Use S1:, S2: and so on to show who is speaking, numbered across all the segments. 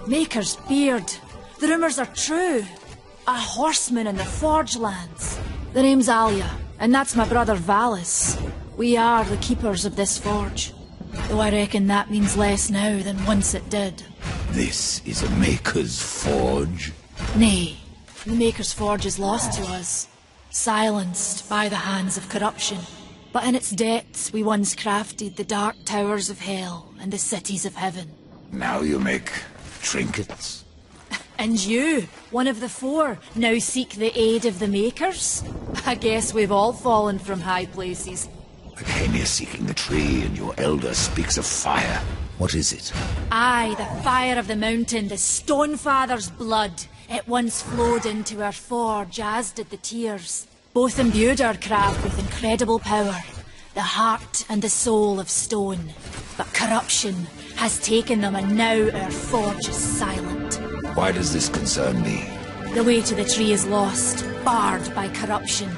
S1: Maker's beard. The rumours are true. A horseman in the Forge lands. The name's Alia, and that's my brother Valis. We are the keepers of this forge. Though I reckon that means less now than once it did.
S2: This is a Maker's Forge?
S1: Nay, the Maker's Forge is lost to us. Silenced by the hands of corruption. But in its depths we once crafted the dark towers of hell and the cities of heaven.
S2: Now you make trinkets?
S1: And you, one of the four, now seek the aid of the Makers? I guess we've all fallen from high places.
S2: I came here seeking the tree, and your elder speaks of fire. What is it?
S1: Aye, the fire of the mountain, the Stonefather's blood. It once flowed into our forge, as did the tears. Both imbued our craft with incredible power, the heart and the soul of stone. But corruption has taken them, and now our forge is silent.
S2: Why does this concern me?
S1: The way to the tree is lost, barred by corruption.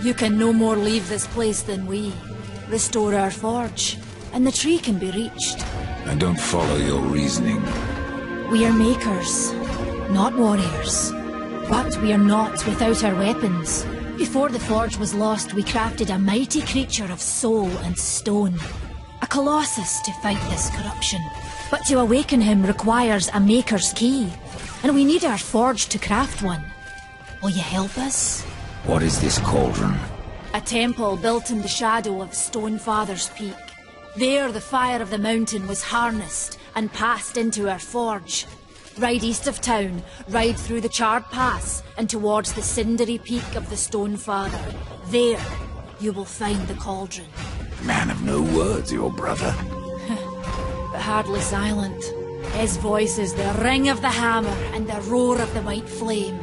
S1: You can no more leave this place than we. Restore our forge, and the tree can be reached.
S2: I don't follow your reasoning.
S1: We are makers, not warriors. But we are not without our weapons. Before the forge was lost, we crafted a mighty creature of soul and stone. A colossus to fight this corruption. But to awaken him requires a maker's key. And we need our forge to craft one. Will you help us?
S2: What is this cauldron?
S1: A temple built in the shadow of Stonefather's Peak. There the fire of the mountain was harnessed and passed into our forge. Ride east of town, ride through the charred pass and towards the cindery peak of the Stonefather. There you will find the cauldron.
S2: Man of no words, your brother.
S1: But hardly silent. His voice is the ring of the hammer and the roar of the white flame.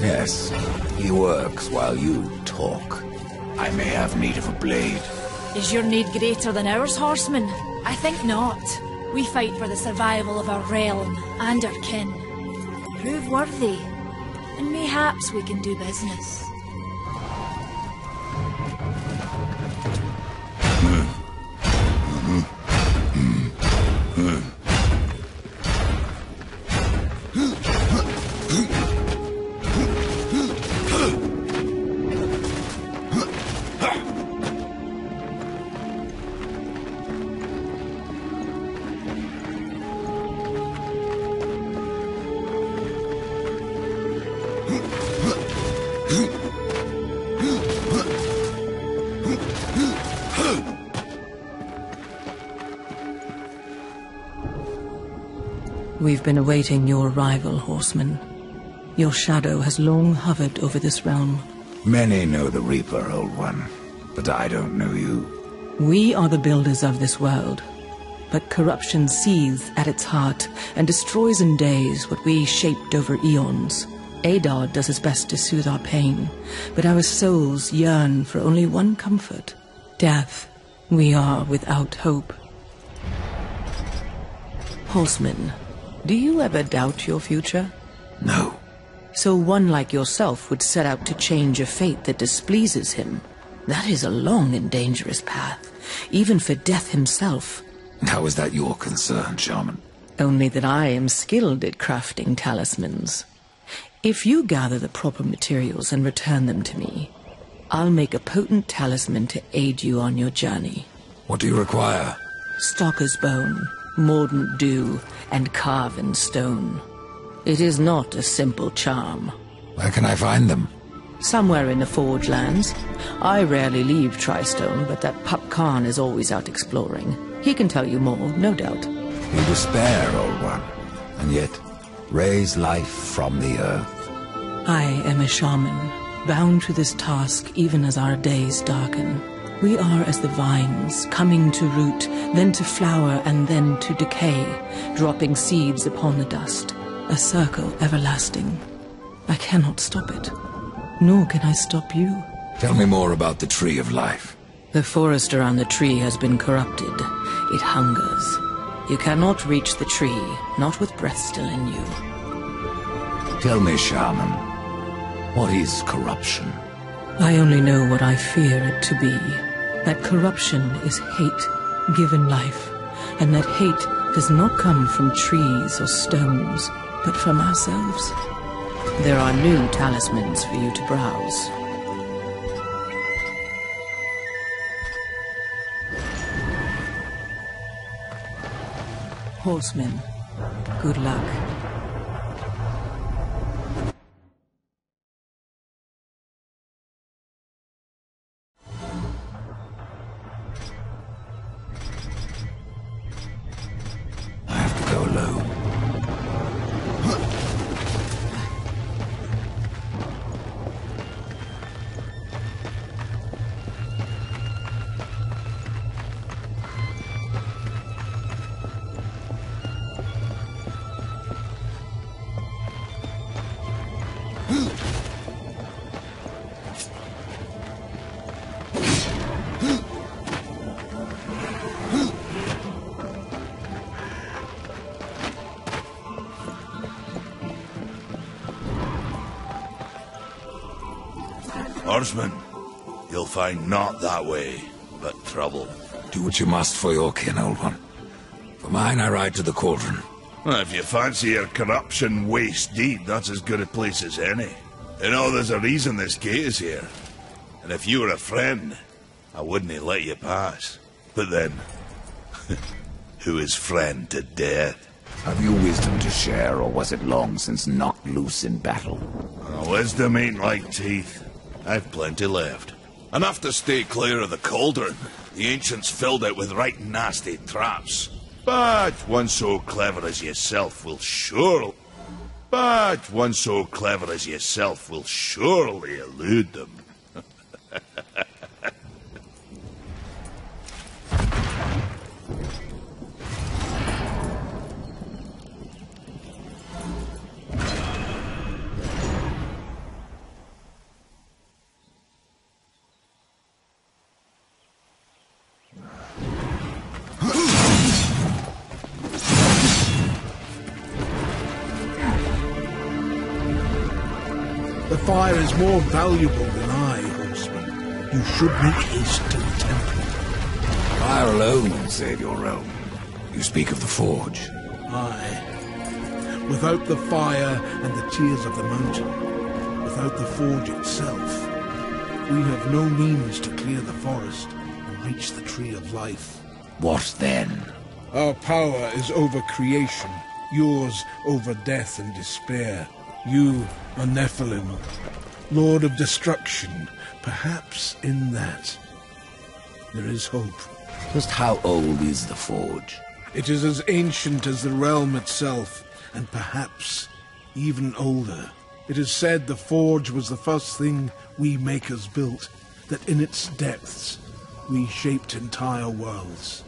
S2: Yes, he works while you talk. I may have need of a blade.
S1: Is your need greater than ours, horseman? I think not. We fight for the survival of our realm and our kin. Prove worthy, and mayhaps we can do business.
S3: We've been awaiting your arrival, horseman. Your shadow has long hovered over this realm.
S2: Many know the Reaper, Old One, but I don't know you.
S3: We are the builders of this world, but corruption seethes at its heart and destroys in days what we shaped over eons. Adar does his best to soothe our pain, but our souls yearn for only one comfort: death. We are without hope. Horseman, do you ever doubt your future?
S2: No.
S3: So one like yourself would set out to change a fate that displeases him. That is a long and dangerous path, even for death himself.
S2: How is that your concern, Shaman?
S3: Only that I am skilled at crafting talismans. If you gather the proper materials and return them to me, I'll make a potent talisman to aid you on your journey.
S2: What do you require?
S3: Stalker's bone, mordant dew, and carven stone. It is not a simple charm.
S2: Where can I find them?
S3: Somewhere in the Forge lands. I rarely leave Tristone, but that Pup Khan is always out exploring. He can tell you more, no doubt.
S2: You despair, Old One, and yet raise life from the earth.
S3: I am a shaman, bound to this task even as our days darken. We are as the vines, coming to root, then to flower, and then to decay, dropping seeds upon the dust. A circle everlasting. I cannot stop it, nor can I stop you.
S2: Tell me more about the Tree of Life.
S3: The forest around the tree has been corrupted. It hungers. You cannot reach the tree, not with breath still in you.
S2: Tell me, Shaman, what is corruption?
S3: I only know what I fear it to be. That corruption is hate given life, and that hate does not come from trees or stones, but from ourselves. There are new talismans for you to browse. Horsemen, good luck.
S2: I have to go alone.
S4: Horseman, you'll find naught that way, but trouble.
S2: Do what you must for your kin, old one. For mine, I ride to the cauldron.
S4: Well, if you fancy your corruption waist deep, that's as good a place as any. You know, there's a reason this gate is here. And if you were a friend, I wouldn't let you pass. But then, who is friend to death?
S2: Have you wisdom to share, or was it long since knocked loose in battle?
S4: Wisdom ain't like teeth. I've plenty left. Enough to stay clear of the cauldron. The ancients filled it with right nasty traps. But one so clever as yourself will surely... elude them.
S5: The fire is more valuable than I, horseman. You should make haste to the temple.
S2: Fire alone won't save your realm. You speak of the forge.
S5: Aye. Without the fire and the tears of the mountain, without the forge itself, we have no means to clear the forest and reach the tree of life.
S2: What then?
S5: Our power is over creation, yours over death and despair. You are Nephilim, Lord of Destruction. Perhaps in that there is hope.
S2: Just how old is the forge?
S5: It is as ancient as the realm itself, and perhaps even older. It is said the forge was the first thing we makers built, that in its depths we shaped entire worlds.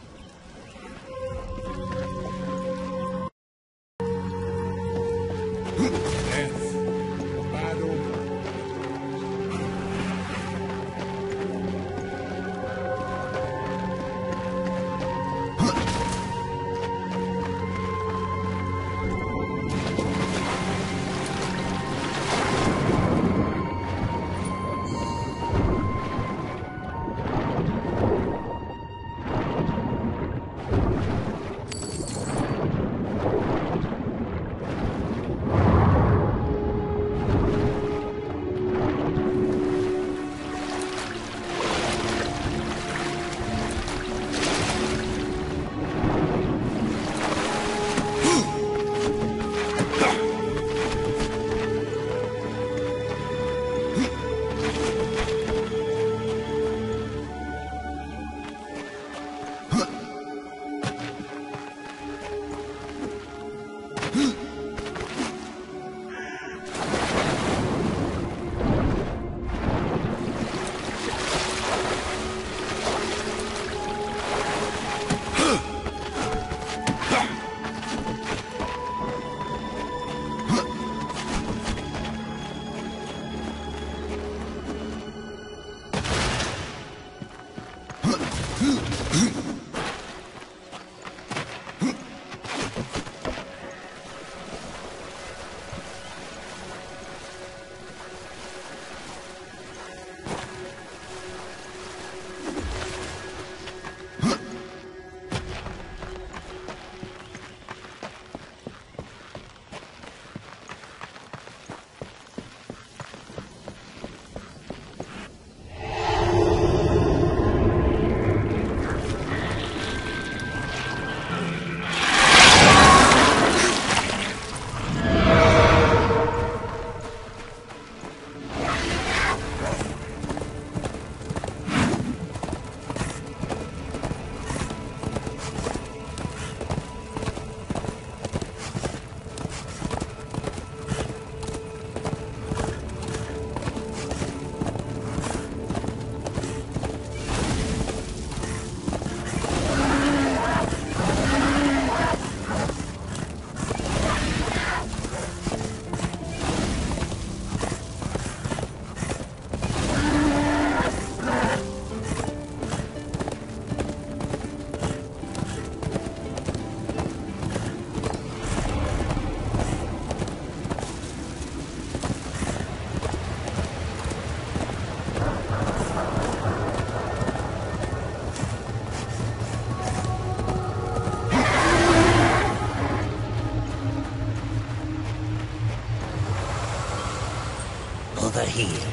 S6: here.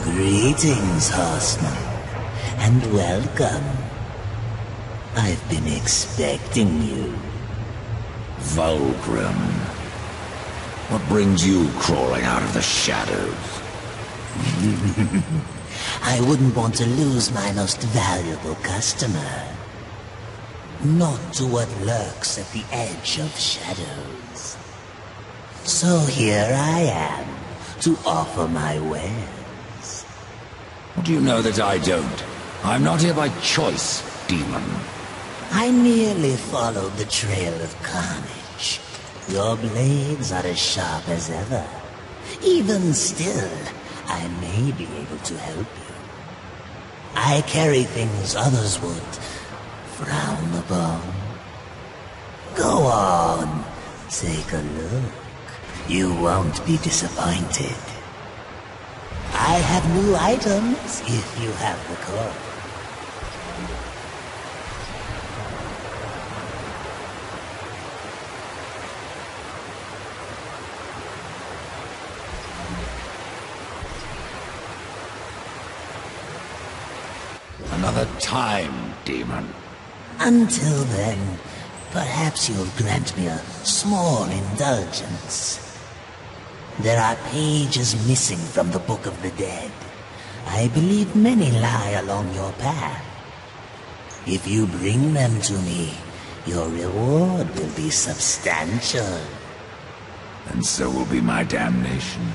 S6: Greetings, horseman, and welcome. I've been expecting you.
S2: Vulgrim. What brings you crawling out of the shadows?
S6: I wouldn't want to lose my most valuable customer. Not to what lurks at the edge of shadows. So here I am, to offer my wares.
S2: What do you know that I don't? I'm not here by choice, demon.
S6: I merely followed the trail of carnage. Your blades are as sharp as ever. Even still, I may be able to help you. I carry things others would frown upon. Go on, take a look. You won't be disappointed. I have new items if you have the coin.
S2: Another time, demon.
S6: Until then, perhaps you'll grant me a small indulgence. There are pages missing from the Book of the Dead. I believe many lie along your path. If you bring them to me, your reward will be substantial.
S2: And so will be my damnation.